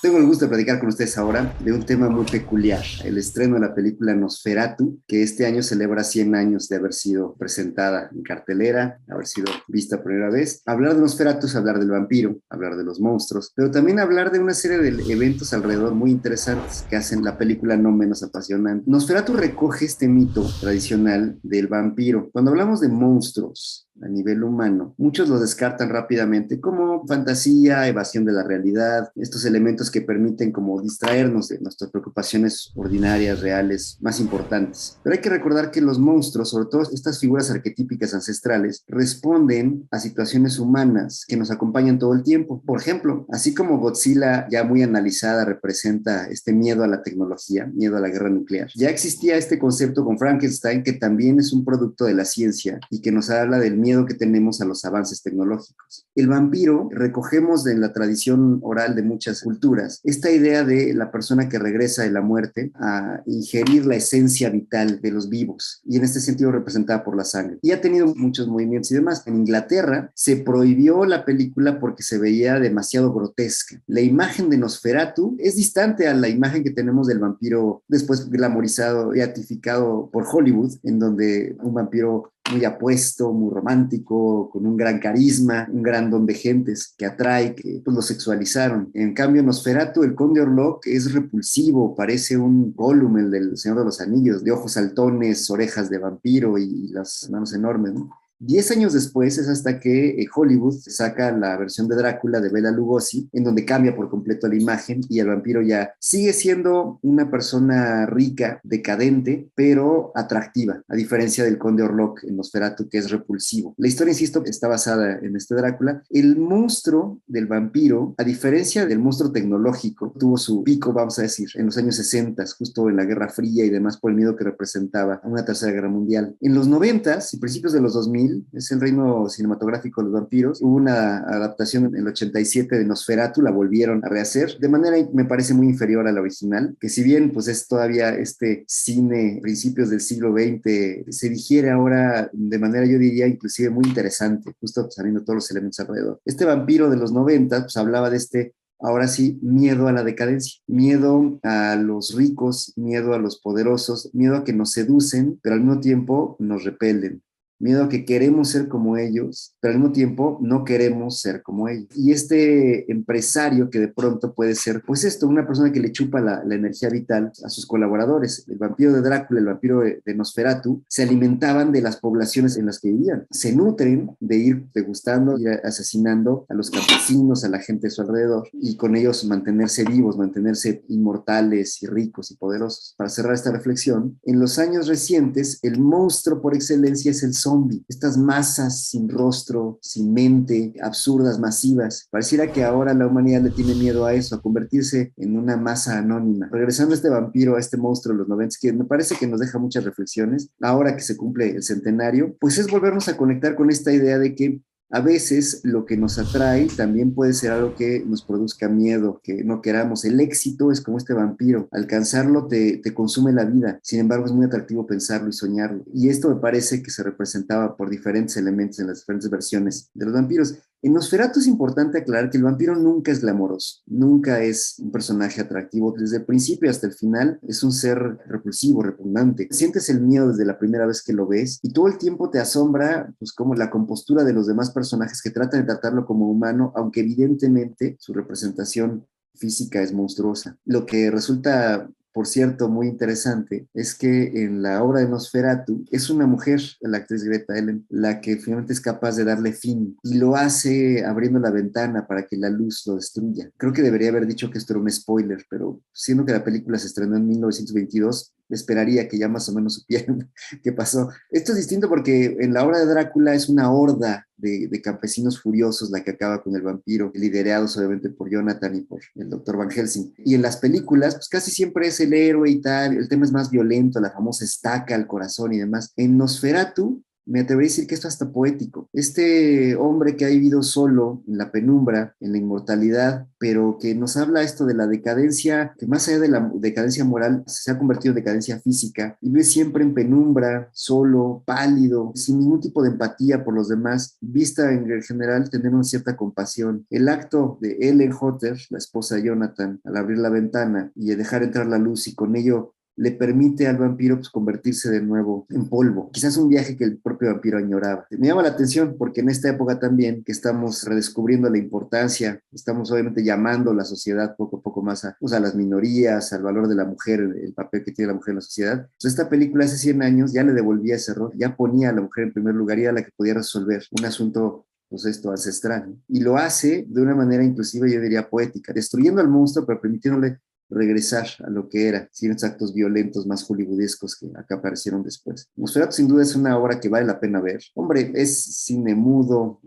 Tengo el gusto de platicar con ustedes ahora de un tema muy peculiar, el estreno de la película Nosferatu, que este año celebra 100 años de haber sido presentada en cartelera, haber sido vista por primera vez. Hablar de Nosferatu es hablar del vampiro, hablar de los monstruos, pero también hablar de una serie de eventos alrededor muy interesantes que hacen la película no menos apasionante. Nosferatu recoge este mito tradicional del vampiro. Cuando hablamos de monstruos a nivel humano, muchos los descartan rápidamente como fantasía, evasión de la realidad, estos elementos que permiten como distraernos de nuestras preocupaciones ordinarias, reales, más importantes. Pero hay que recordar que los monstruos, sobre todo estas figuras arquetípicas ancestrales, responden a situaciones humanas que nos acompañan todo el tiempo. Por ejemplo, así como Godzilla, ya muy analizada, representa este miedo a la tecnología, miedo a la guerra nuclear, ya existía este concepto con Frankenstein, que también es un producto de la ciencia y que nos habla del miedo que tenemos a los avances tecnológicos. El vampiro, recogemos de la tradición oral de muchas culturas esta idea de la persona que regresa de la muerte a ingerir la esencia vital de los vivos, y en este sentido representada por la sangre. Y ha tenido muchos movimientos y demás. En Inglaterra se prohibió la película porque se veía demasiado grotesca. La imagen de Nosferatu es distante a la imagen que tenemos del vampiro después glamorizado, beatificado por Hollywood, en donde un vampiro muy apuesto, muy romántico, con un gran carisma, un gran don de gentes que atrae, que pues lo sexualizaron. En cambio, Nosferatu, el Conde Orlok, es repulsivo, parece un Gollum, el del Señor de los Anillos, de ojos saltones, orejas de vampiro y las manos enormes, ¿no? 10 años después es hasta que Hollywood saca la versión de Drácula de Bela Lugosi, en donde cambia por completo la imagen y el vampiro ya sigue siendo una persona rica, decadente, pero atractiva, a diferencia del Conde Orlok en Nosferatu, que es repulsivo. La historia, insisto, está basada en este Drácula. El monstruo del vampiro, a diferencia del monstruo tecnológico, tuvo su pico, vamos a decir, en los años 60, justo en la Guerra Fría y demás, por el miedo que representaba una tercera guerra mundial. En los 90 y principios de los 2000, es el reino cinematográfico de los vampiros. Hubo una adaptación en el 87 de Nosferatu, la volvieron a rehacer de manera, me parece, muy inferior a la original, que si bien pues es todavía este cine principios del siglo XX, se digiere ahora de manera, yo diría, inclusive muy interesante, justo sabiendo todos los elementos alrededor. Este vampiro de los 90 pues hablaba de este, ahora sí, miedo a la decadencia, miedo a los ricos, miedo a los poderosos, miedo a que nos seducen, pero al mismo tiempo nos repelen. Miedo a que queremos ser como ellos, pero al mismo tiempo no queremos ser como ellos. Y este empresario que de pronto puede ser, pues esto, una persona que le chupa la energía vital a sus colaboradores. El vampiro de Drácula, el vampiro de Nosferatu, se alimentaban de las poblaciones en las que vivían. Se nutren de ir degustando, ir asesinando a los campesinos, a la gente de su alrededor, y con ellos mantenerse vivos, mantenerse inmortales y ricos y poderosos. Para cerrar esta reflexión, en los años recientes, el monstruo por excelencia es el zombie, estas masas sin rostro, sin mente, absurdas, masivas. Pareciera que ahora la humanidad le tiene miedo a eso, a convertirse en una masa anónima. Regresando a este vampiro, a este monstruo de los 90, que me parece que nos deja muchas reflexiones, ahora que se cumple el centenario, pues es volvernos a conectar con esta idea de que a veces lo que nos atrae también puede ser algo que nos produzca miedo, que no queramos. El éxito es como este vampiro, alcanzarlo te consume la vida, sin embargo es muy atractivo pensarlo y soñarlo. Y esto me parece que se representaba por diferentes elementos en las diferentes versiones de los vampiros. En Nosferatu es importante aclarar que el vampiro nunca es glamoroso, nunca es un personaje atractivo. Desde el principio hasta el final es un ser repulsivo, repugnante. Sientes el miedo desde la primera vez que lo ves y todo el tiempo te asombra pues como la compostura de los demás personajes que tratan de tratarlo como humano, aunque evidentemente su representación física es monstruosa. Lo que resulta, por cierto, muy interesante es que en la obra de Nosferatu es una mujer, la actriz Greta Ellen, la que finalmente es capaz de darle fin y lo hace abriendo la ventana para que la luz lo destruya. Creo que debería haber dicho que esto era un spoiler, pero siendo que la película se estrenó en 1922, esperaría que ya más o menos supieran qué pasó. Esto es distinto porque en la obra de Drácula es una horda de campesinos furiosos la que acaba con el vampiro, liderados obviamente por Jonathan y por el doctor Van Helsing. Y en las películas, pues casi siempre es el héroe y tal, el tema es más violento, la famosa estaca al corazón y demás. En Nosferatu me atrevería a decir que esto es hasta poético. Este hombre que ha vivido solo en la penumbra, en la inmortalidad, pero que nos habla esto de la decadencia, que más allá de la decadencia moral, se ha convertido en decadencia física, y vive siempre en penumbra, solo, pálido, sin ningún tipo de empatía por los demás, vista en general tener una cierta compasión. El acto de Ellen Hutter, la esposa de Jonathan, al abrir la ventana y dejar entrar la luz y con ello le permite al vampiro pues, convertirse de nuevo en polvo. Quizás un viaje que el propio vampiro añoraba. Me llama la atención porque en esta época también que estamos redescubriendo la importancia, estamos obviamente llamando a la sociedad poco a poco más a, pues, a las minorías, al valor de la mujer, el papel que tiene la mujer en la sociedad. Pues esta película hace 100 años ya le devolvía ese rol, ya ponía a la mujer en primer lugar y era la que podía resolver un asunto pues esto ancestral, ¿no? Y lo hace de una manera inclusive yo diría poética, destruyendo al monstruo pero permitiéndole regresar a lo que era, sin esos actos violentos más hollywoodescos que acá aparecieron después. Nosferatu sin duda es una obra que vale la pena ver. Hombre, es cine mudo,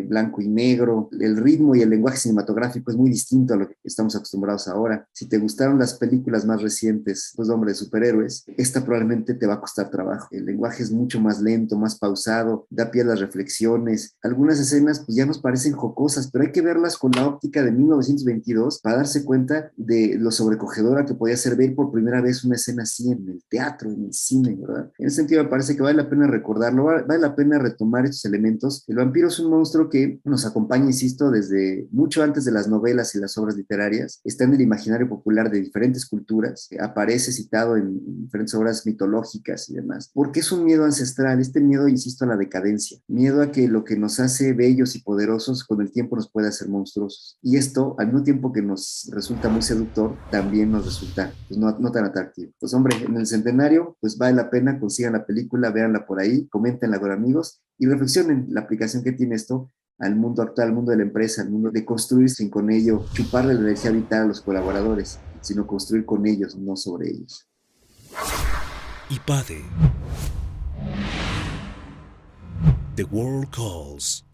blanco y negro, el ritmo y el lenguaje cinematográfico es muy distinto a lo que estamos acostumbrados ahora. Si te gustaron las películas más recientes, pues hombre, de superhéroes, esta probablemente te va a costar trabajo. El lenguaje es mucho más lento, más pausado, da pie a las reflexiones. Algunas escenas pues ya nos parecen jocosas, pero hay que verlas con la óptica de 1922 para darse cuenta de lo sobrecogedora que podía ser ver por primera vez una escena así en el teatro, en el cine, ¿verdad? En ese sentido me parece que vale la pena recordarlo, vale la pena retomar estos elementos. El vampiro es un monstruo que nos acompaña, insisto, desde mucho antes de las novelas y las obras literarias, está en el imaginario popular de diferentes culturas, aparece citado en diferentes obras mitológicas y demás, porque es un miedo ancestral, este miedo, insisto, a la decadencia, miedo a que lo que nos hace bellos y poderosos con el tiempo nos puede hacer monstruosos. Y esto, al mismo tiempo que nos resulta muy seductor, también nos resulta pues, no tan atractivo. Pues hombre, en el centenario, pues vale la pena, consigan la película, véanla por ahí, coméntenla con amigos y reflexionen la aplicación que tiene esto al mundo actual, al mundo de la empresa, al mundo de construir sin con ello chuparle la energía vital a los colaboradores, sino construir con ellos, no sobre ellos. IPADE. The World Calls.